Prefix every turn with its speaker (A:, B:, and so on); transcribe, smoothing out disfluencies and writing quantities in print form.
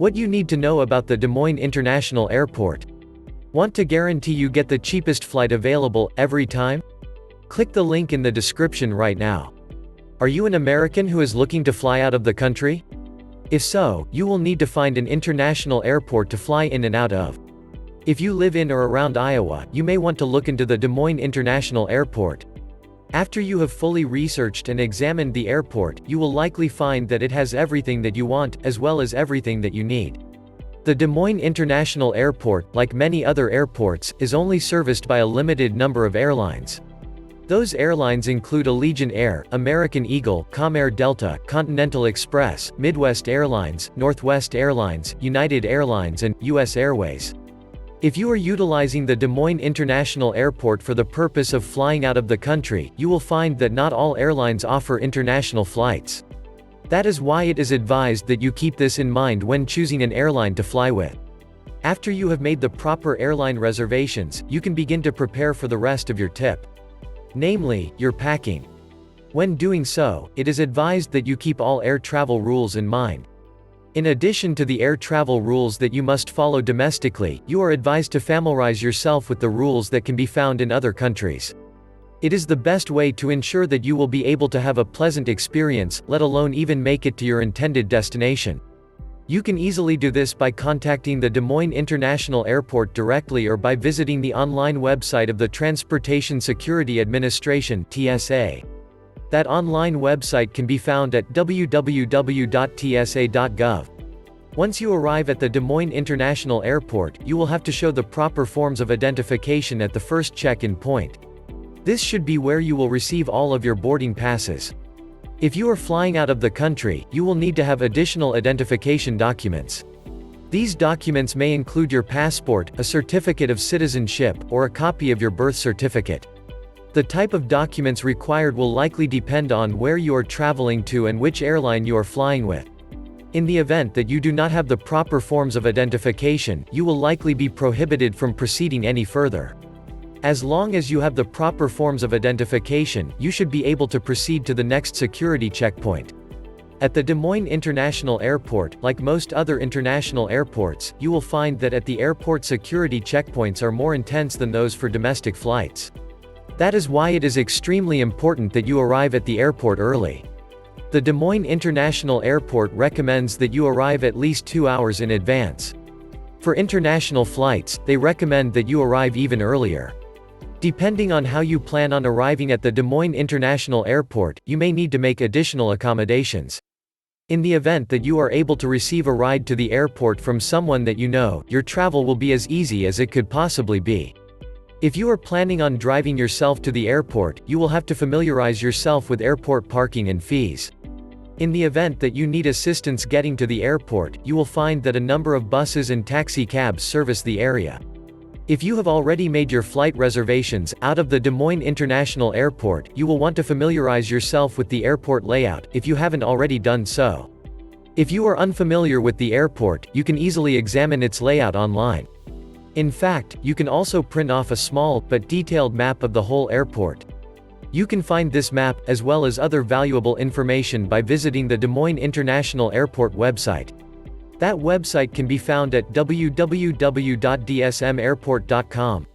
A: What you need to know about the Des Moines International Airport. Want to guarantee you get the cheapest flight available, every time? Click the link in the description right now. Are you an American who is looking to fly out of the country? If so, you will need to find an international airport to fly in and out of. If you live in or around Iowa, you may want to look into the Des Moines International Airport. After you have fully researched and examined the airport, you will likely find that it has everything that you want, as well as everything that you need. The Des Moines International Airport, like many other airports, is only serviced by a limited number of airlines. Those airlines include Allegiant Air, American Eagle, Comair-Delta, Continental Express, Midwest Airlines, Northwest Airlines, United Airlines and U.S. Airways. If you are utilizing the Des Moines International Airport for the purpose of flying out of the country, you will find that not all airlines offer international flights. That is why it is advised that you keep this in mind when choosing an airline to fly with. After you have made the proper airline reservations, you can begin to prepare for the rest of your trip. Namely, your packing. When doing so, it is advised that you keep all air travel rules in mind. In addition to the air travel rules that you must follow domestically, you are advised to familiarize yourself with the rules that can be found in other countries. It is the best way to ensure that you will be able to have a pleasant experience, let alone even make it to your intended destination. You can easily do this by contacting the Des Moines International Airport directly or by visiting the online website of the Transportation Security Administration (TSA). That online website can be found at www.tsa.gov. Once you arrive at the Des Moines International Airport, you will have to show the proper forms of identification at the first check-in point. This should be where you will receive all of your boarding passes. If you are flying out of the country, you will need to have additional identification documents. These documents may include your passport, a certificate of citizenship, or a copy of your birth certificate. The type of documents required will likely depend on where you are traveling to and which airline you are flying with. In the event that you do not have the proper forms of identification, you will likely be prohibited from proceeding any further. As long as you have the proper forms of identification, you should be able to proceed to the next security checkpoint. At the Des Moines International Airport, like most other international airports, you will find that at the airport security checkpoints are more intense than those for domestic flights. That is why it is extremely important that you arrive at the airport early. The Des Moines International Airport recommends that you arrive at least 2 hours in advance. For international flights, they recommend that you arrive even earlier. Depending on how you plan on arriving at the Des Moines International Airport, you may need to make additional accommodations. In the event that you are able to receive a ride to the airport from someone that you know, your travel will be as easy as it could possibly be. If you are planning on driving yourself to the airport, you will have to familiarize yourself with airport parking and fees. In the event that you need assistance getting to the airport, you will find that a number of buses and taxi cabs service the area. If you have already made your flight reservations out of the Des Moines International Airport, you will want to familiarize yourself with the airport layout, if you haven't already done so. If you are unfamiliar with the airport, you can easily examine its layout online. In fact, you can also print off a small, but detailed map of the whole airport. You can find this map, as well as other valuable information by visiting the Des Moines International Airport website. That website can be found at www.dsmairport.com.